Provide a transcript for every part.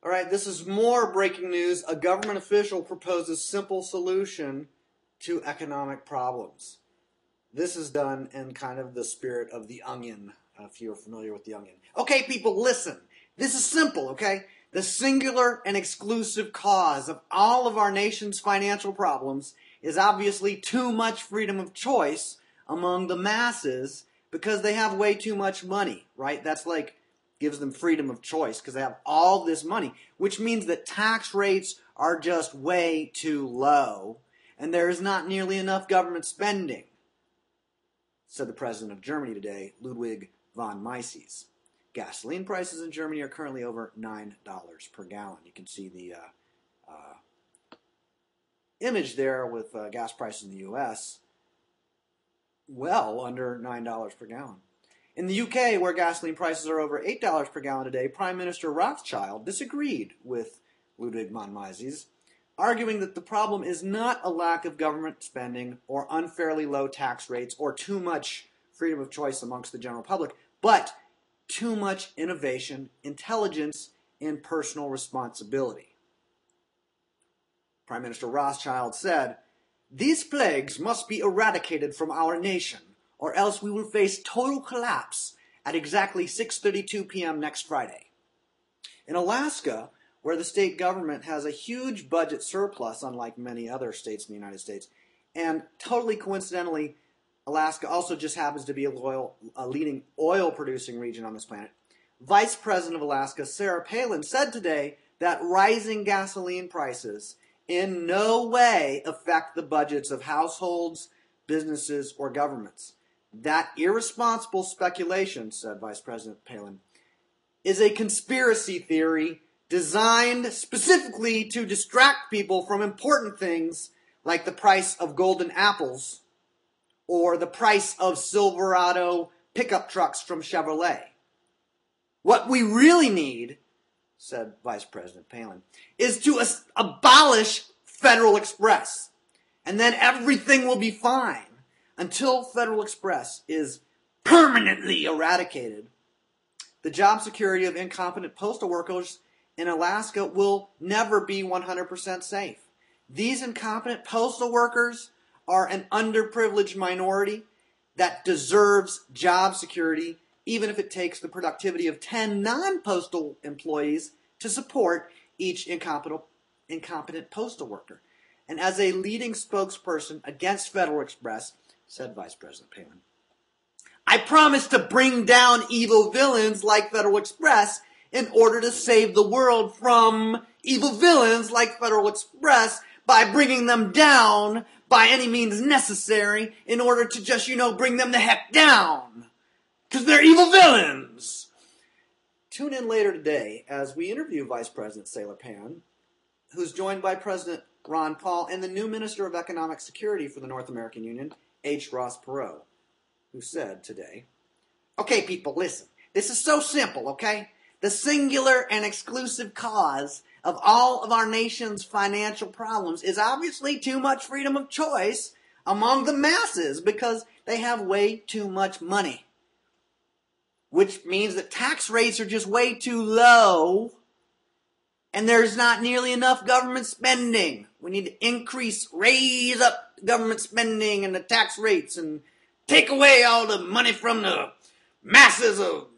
All right, this is more breaking news. A government official proposes simple solution to economic problems. This is done in kind of the spirit of The Onion, if you're familiar with The Onion. Okay, people, listen. This is simple, okay? The singular and exclusive cause of all of our nation's financial problems is obviously too much freedom of choice among the masses because they have way too much money, right? That's like gives them freedom of choice because they have all this money, which means that tax rates are just way too low and there is not nearly enough government spending, said the president of Germany today, Ludwig von Mises. Gasoline prices in Germany are currently over $9 per gallon. You can see the image there with gas prices in the U.S. well under $9 per gallon. In the UK, where gasoline prices are over $8 per gallon today, Prime Minister Rothschild disagreed with Ludwig von Mises, arguing that the problem is not a lack of government spending or unfairly low tax rates or too much freedom of choice amongst the general public, but too much innovation, intelligence, and personal responsibility. Prime Minister Rothschild said, "These plagues must be eradicated from our nation, or else we will face total collapse at exactly 6:32 p.m. next Friday." In Alaska, where the state government has a huge budget surplus, unlike many other states in the United States, and totally coincidentally, Alaska also just happens to be a leading oil-producing region on this planet, Vice President of Alaska, Sarah Palin, said today that rising gasoline prices in no way affect the budgets of households, businesses, or governments. That irresponsible speculation, said Vice President Palin, is a conspiracy theory designed specifically to distract people from important things like the price of golden apples or the price of Silverado pickup trucks from Chevrolet. What we really need, said Vice President Palin, is to abolish Federal Express, and then everything will be fine. Until Federal Express is permanently eradicated, the job security of incompetent postal workers in Alaska will never be 100% safe. These incompetent postal workers are an underprivileged minority that deserves job security, even if it takes the productivity of 10 non-postal employees to support each incompetent postal worker. And as a leading spokesperson against Federal Express, said Vice President Palin, "I promise to bring down evil villains like Federal Express in order to save the world from evil villains like Federal Express by bringing them down by any means necessary in order to just, bring them the heck down. Because they're evil villains." Tune in later today as we interview Vice President Sarah Palin, who's joined by President Ron Paul and the new Minister of Economic Security for the North American Union, H. Ross Perot, who said today, "Okay, people, listen. This is so simple, okay? The singular and exclusive cause of all of our nation's financial problems is obviously too much freedom of choice among the masses because they have way too much money, which means that tax rates are just way too low and there's not nearly enough government spending. We need to raise up government spending and the tax rates and take away all the money from the masses of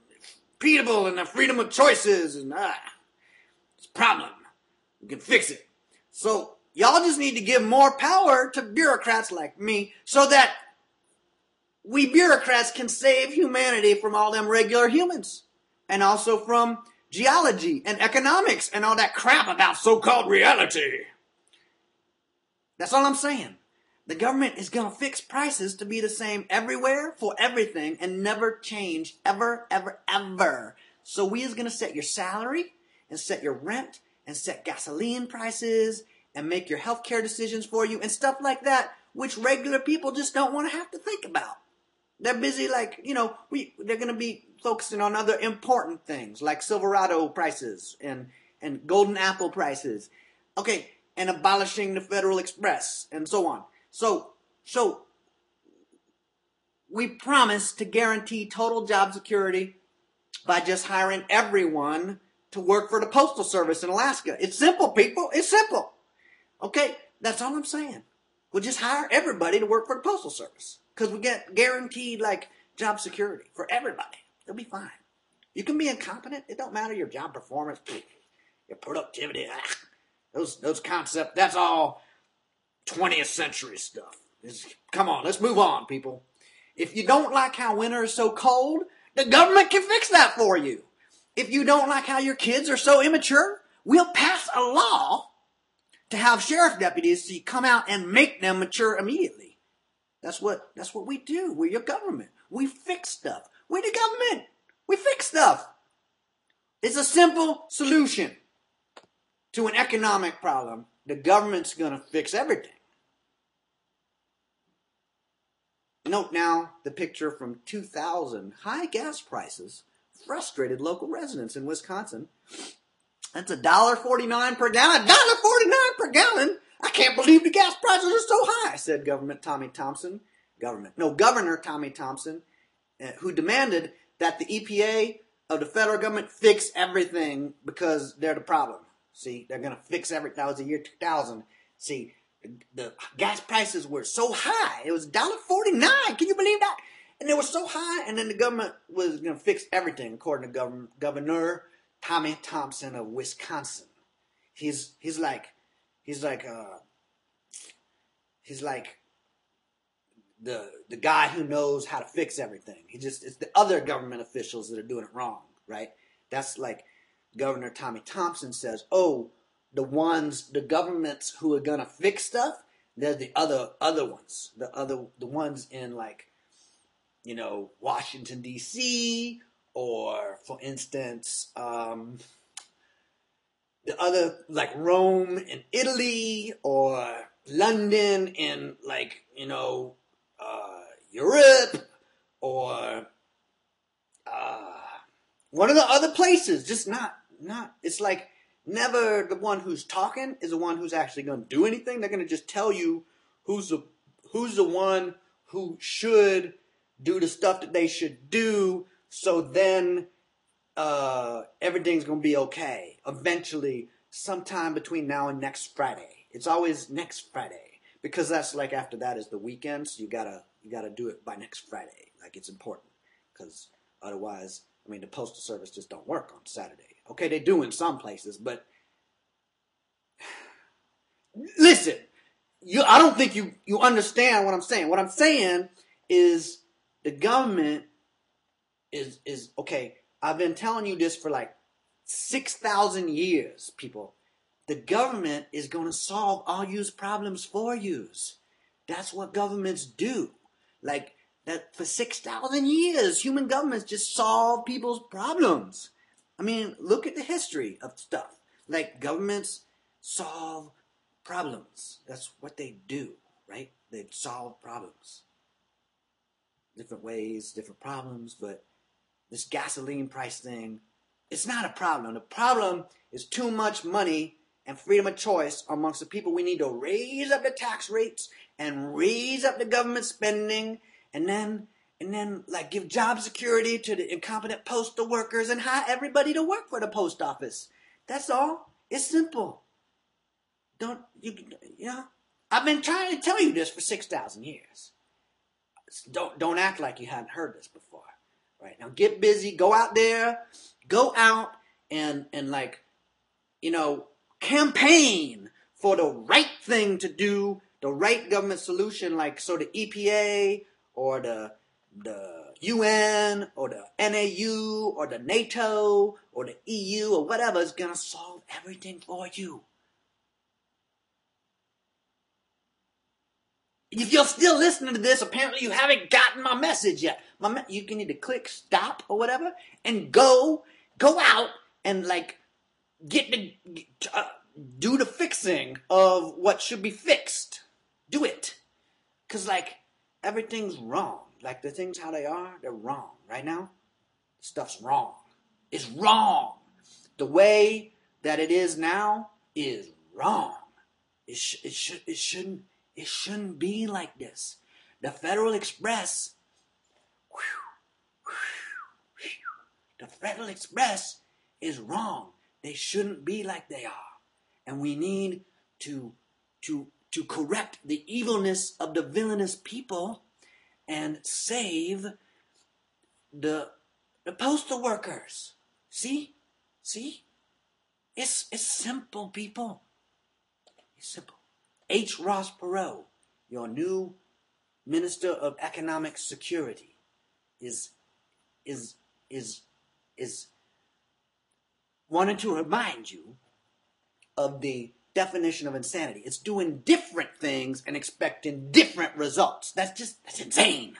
people and the freedom of choices. And it's a problem. We can fix it. So y'all just need to give more power to bureaucrats like me so that we bureaucrats can save humanity from all them regular humans and also from geology and economics and all that crap about so-called reality. That's all I'm saying. The government is going to fix prices to be the same everywhere for everything and never change ever, ever, ever. So we is going to set your salary and set your rent and set gasoline prices and make your healthcare decisions for you and stuff like that, which regular people just don't want to have to think about. They're busy they're going to be focusing on other important things like Silverado prices and golden apple prices. Okay, and abolishing the Federal Express and so on. So we promise to guarantee total job security by just hiring everyone to work for the Postal Service in Alaska. It's simple, people. It's simple. Okay? That's all I'm saying. We'll just hire everybody to work for the Postal Service. Because we get guaranteed, like, job security for everybody. They'll be fine. You can be incompetent. It don't matter your job performance, your productivity. Those concepts, that's all 20th century stuff. Come on, let's move on, people. If you don't like how winter is so cold, the government can fix that for you. If you don't like how your kids are so immature, we'll pass a law to have sheriff deputies so you come out and make them mature immediately. That's what we do. We're your government. We fix stuff. We're the government. We fix stuff. It's a simple solution to an economic problem. The government's going to fix everything. Note now the picture from 2000. High gas prices frustrated local residents in Wisconsin. That's $1.49 per gallon. $1.49 per gallon? I can't believe the gas prices are so high, said Governor Tommy Thompson, who demanded that the EPA of the federal government fix everything because they're the problem. See, they're going to fix everything. That was the year 2000. See, the gas prices were so high. It was $1.49. Can you believe that? And they were so high, and then the government was going to fix everything, according to Governor Tommy Thompson of Wisconsin. He's like the guy who knows how to fix everything. It's the other government officials that are doing it wrong, right? That's like Governor Tommy Thompson says, oh, the governments who are gonna fix stuff, they're the other ones. The ones in, like, you know, Washington D.C. or, for instance, the other, like, Rome in Italy or London in, like, you know, Europe or one of the other places. Just not. It's like never the one who's talking is the one who's actually going to do anything. They're going to just tell you who's the one who should do the stuff that they should do. So then everything's going to be okay. Eventually, sometime between now and next Friday. It's always next Friday. Because that's like after that is the weekend, so you gotta do it by next Friday. Like, it's important. Because otherwise, I mean, the Postal Service just don't work on Saturday. Okay, they do in some places, but listen, I don't think you understand what I'm saying. What I'm saying is the government is okay. I've been telling you this for like 6,000 years, people. The government is going to solve all you's problems for yous. That's what governments do. Like, that for 6,000 years, human governments just solve people's problems. I mean, look at the history of stuff. Like, governments solve problems. That's what they do, right? They solve problems. Different ways, different problems, but this gasoline price thing, it's not a problem. The problem is too much money and freedom of choice amongst the people. We need to raise up the tax rates and raise up the government spending, and then like give job security to the incompetent postal workers and hire everybody to work for the post office. That's all. It's simple. Don't you know? I've been trying to tell you this for 6,000 years. Don't act like you hadn't heard this before. Right now, get busy. Go out there. Go out and like, you know, campaign for the right thing to do, the right government solution, like so the EPA or the UN or the NAU or the NATO or the EU or whatever is going to solve everything for you. If you're still listening to this, apparently you haven't gotten my message yet. You can either click stop or whatever and go out and like do the fixing of what should be fixed. Do it. Because, like, everything's wrong. Like, the things how they are, they're wrong. Right now, stuff's wrong. It's wrong. The way that it is now is wrong. It shouldn't be like this. The Federal Express, the Federal Express is wrong. They shouldn't be like they are. And we need to correct the evilness of the villainous people and save the postal workers. See? It's simple, people. It's simple. H. Ross Perot, your new Minister of Economic Security, is wanting to remind you of the definition of insanity. It's doing different things and expecting different results. That's insane.